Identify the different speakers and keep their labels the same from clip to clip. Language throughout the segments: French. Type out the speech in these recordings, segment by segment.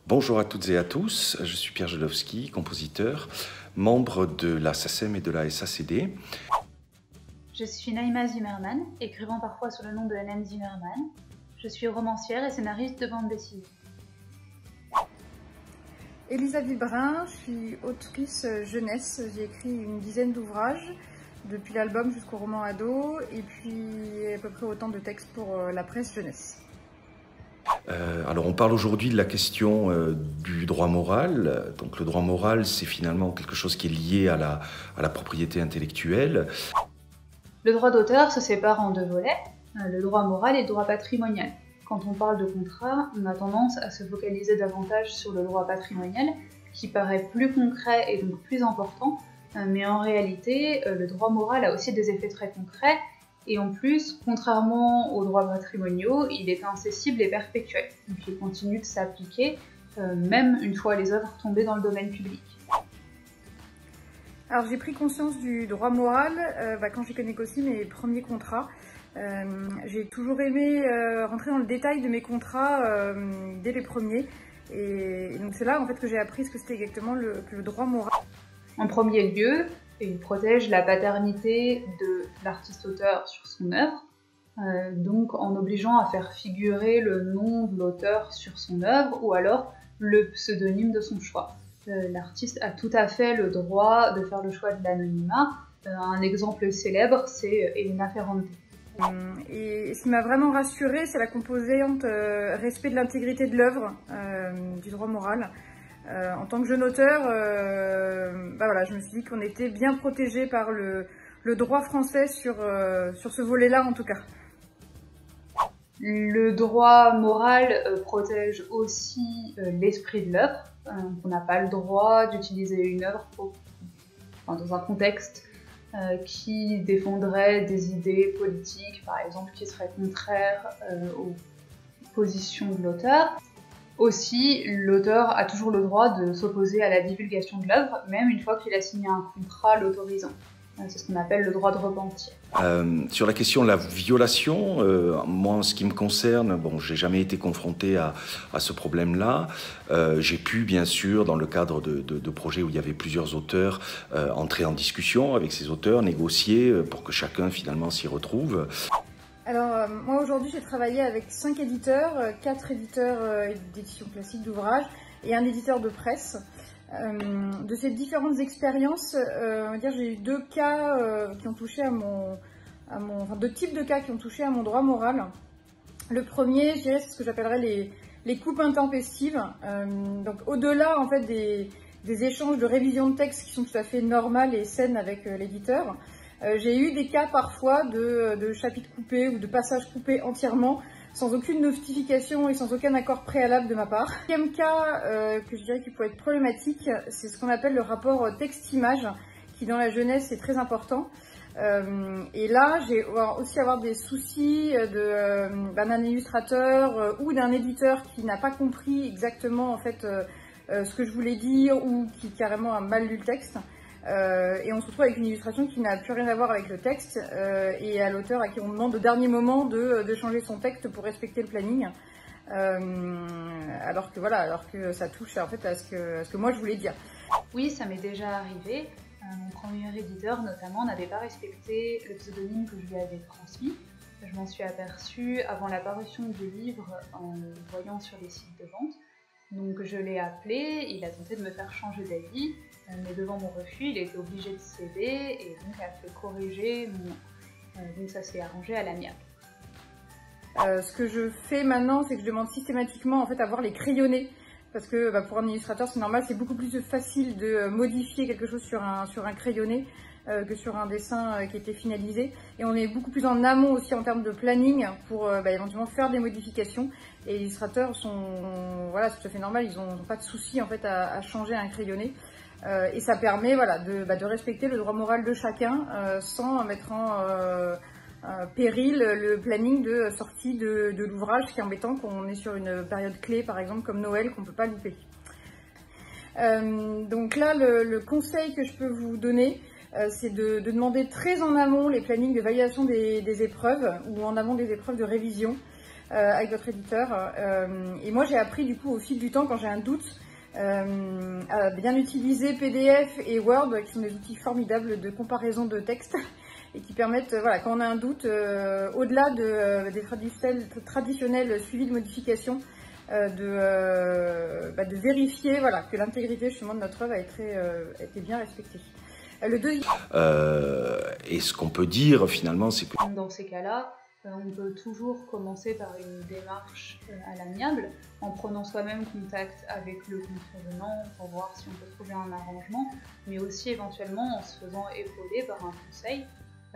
Speaker 1: Bonjour à toutes et à tous, je suis Pierre Jelowski, compositeur, membre de la SACEM et de la SACD.
Speaker 2: Je suis Naïma Zimmerman, écrivant parfois sous le nom de NN Zimmerman. Je suis romancière et scénariste de bande dessinée.
Speaker 3: Elisa Vibrin, je suis autrice jeunesse, j'ai écrit une dizaine d'ouvrages, depuis l'album jusqu'au roman ado, et puis à peu près autant de textes pour la presse jeunesse.
Speaker 1: Alors on parle aujourd'hui de la question du droit moral. Donc le droit moral, c'est finalement quelque chose qui est lié à la propriété intellectuelle.
Speaker 2: Le droit d'auteur se sépare en deux volets, le droit moral et le droit patrimonial. Quand on parle de contrat, on a tendance à se focaliser davantage sur le droit patrimonial, qui paraît plus concret et donc plus important, mais en réalité, le droit moral a aussi des effets très concrets, et en plus, contrairement aux droits patrimoniaux, il est incessible et perpétuel, donc il continue de s'appliquer, même une fois les œuvres tombées dans le domaine public.
Speaker 3: Alors j'ai pris conscience du droit moral quand j'ai négocié mes premiers contrats. J'ai toujours aimé rentrer dans le détail de mes contrats dès les premiers, et donc c'est là en fait que j'ai appris ce que c'était exactement que le droit moral.
Speaker 2: En premier lieu, il protège la paternité de l'artiste-auteur sur son œuvre, donc en obligeant à faire figurer le nom de l'auteur sur son œuvre ou alors le pseudonyme de son choix. L'artiste a tout à fait le droit de faire le choix de l'anonymat. Un exemple célèbre, c'est Elena Ferrante.
Speaker 3: Et ce qui m'a vraiment rassurée, c'est la composante respect de l'intégrité de l'œuvre, du droit moral. En tant que jeune auteur, je me suis dit qu'on était bien protégé par le droit français sur ce volet-là en tout cas.
Speaker 2: Le droit moral protège aussi l'esprit de l'œuvre. On n'a pas le droit d'utiliser une œuvre dans un contexte qui défendrait des idées politiques, par exemple, qui seraient contraires aux positions de l'auteur. Aussi, l'auteur a toujours le droit de s'opposer à la divulgation de l'œuvre, même une fois qu'il a signé un contrat l'autorisant. C'est ce qu'on appelle le droit de repentir.
Speaker 1: Sur la question de la violation, moi en ce qui me concerne, j'ai jamais été confronté à ce problème-là. J'ai pu bien sûr, dans le cadre de projets où il y avait plusieurs auteurs, entrer en discussion avec ces auteurs, négocier pour que chacun finalement s'y retrouve.
Speaker 3: Alors moi aujourd'hui j'ai travaillé avec 5 éditeurs, 4 éditeurs d'édition classique d'ouvrages et un éditeur de presse. De ces différentes expériences, j'ai eu deux cas qui ont touché deux types de cas qui ont touché à mon droit moral. Le premier, je dirais, c'est ce que j'appellerais les coupes intempestives. Donc au-delà en fait des échanges de révision de texte qui sont tout à fait normales et saines avec l'éditeur, j'ai eu des cas parfois de chapitres coupés ou de passages coupés entièrement, sans aucune notification et sans aucun accord préalable de ma part. Le deuxième cas que je dirais qui peut être problématique, c'est ce qu'on appelle le rapport texte-image, qui dans la jeunesse est très important. Et là, j'ai aussi avoir des soucis d'un illustrateur ou d'un éditeur qui n'a pas compris exactement en fait ce que je voulais dire ou qui carrément a mal lu le texte. Et on se retrouve avec une illustration qui n'a plus rien à voir avec le texte et à l'auteur à qui on demande au dernier moment de changer son texte pour respecter le planning, alors que ça touche en fait à ce que moi je voulais dire.
Speaker 2: Oui, ça m'est déjà arrivé. Mon premier éditeur notamment n'avait pas respecté le pseudonyme que je lui avais transmis. Je m'en suis aperçue avant la parution du livre en le voyant sur les sites de vente. Donc je l'ai appelé, il a tenté de me faire changer d'avis, mais devant mon refus, il était obligé de céder et donc a fait corriger mon nom. Donc ça s'est arrangé à l'amiable.
Speaker 3: Ce que je fais maintenant, c'est que je demande systématiquement en fait à voir les crayonnés, parce que pour un illustrateur, c'est normal, c'est beaucoup plus facile de modifier quelque chose sur un crayonné que sur un dessin qui était finalisé. Et on est beaucoup plus en amont aussi en termes de planning pour éventuellement faire des modifications. Et les illustrateurs c'est tout à fait normal, ils n'ont pas de souci en fait à changer un crayonné. Et ça permet de respecter le droit moral de chacun sans mettre en péril le planning de sortie de l'ouvrage, ce qui est embêtant quand on est sur une période clé, par exemple comme Noël, qu'on ne peut pas louper. Donc là, le conseil que je peux vous donner, c'est de demander très en amont les plannings de validation des épreuves ou en amont des épreuves de révision. avec votre éditeur. Et moi j'ai appris du coup au fil du temps, quand j'ai un doute, à bien utiliser PDF et Word, qui sont des outils formidables de comparaison de texte et qui permettent, voilà, quand on a un doute, au-delà des traditionnels suivis de modification, de vérifier, voilà, que l'intégrité justement de notre œuvre a été bien respectée.
Speaker 1: Et ce qu'on peut dire finalement, c'est que
Speaker 2: dans ces cas-là, on peut toujours commencer par une démarche à l'amiable, en prenant soi-même contact avec le contrevenant pour voir si on peut trouver un arrangement, mais aussi éventuellement en se faisant épauler par un conseil.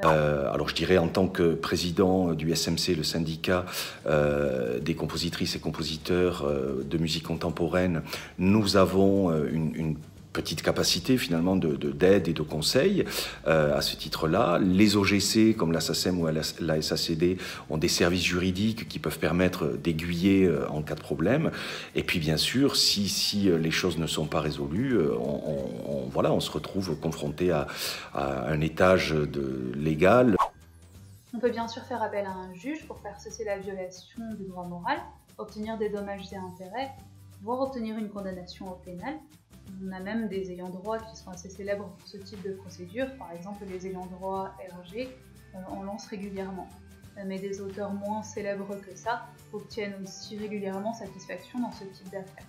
Speaker 1: Alors je dirais en tant que président du SMC, le syndicat des compositrices et compositeurs de musique contemporaine, nous avons une petite capacité finalement d'aide et de conseil à ce titre-là. Les OGC comme la SACEM ou la SACD ont des services juridiques qui peuvent permettre d'aiguiller en cas de problème. Et puis bien sûr, si les choses ne sont pas résolues, on se retrouve confronté à un étage légal.
Speaker 2: On peut bien sûr faire appel à un juge pour faire cesser la violation du droit moral, obtenir des dommages et intérêts, voire obtenir une condamnation au pénal. On a même des ayants droit qui sont assez célèbres pour ce type de procédure, par exemple les ayants droit RG en lancent régulièrement. Mais des auteurs moins célèbres que ça obtiennent aussi régulièrement satisfaction dans ce type d'affaires.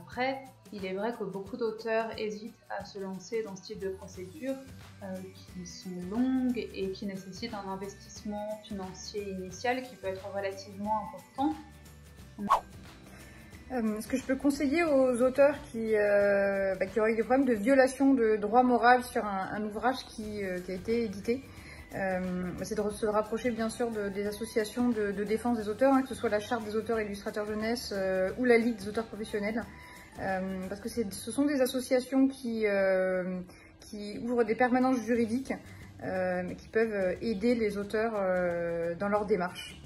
Speaker 2: Après, il est vrai que beaucoup d'auteurs hésitent à se lancer dans ce type de procédures qui sont longues et qui nécessitent un investissement financier initial qui peut être relativement important.
Speaker 3: Ce que je peux conseiller aux auteurs qui auraient eu des problèmes de violation de droit moral sur un ouvrage qui a été édité, c'est de se rapprocher bien sûr des associations de défense des auteurs, que ce soit la Charte des auteurs et illustrateurs jeunesse ou la Ligue des auteurs professionnels, parce que ce sont des associations qui ouvrent des permanences juridiques qui peuvent aider les auteurs dans leur démarche.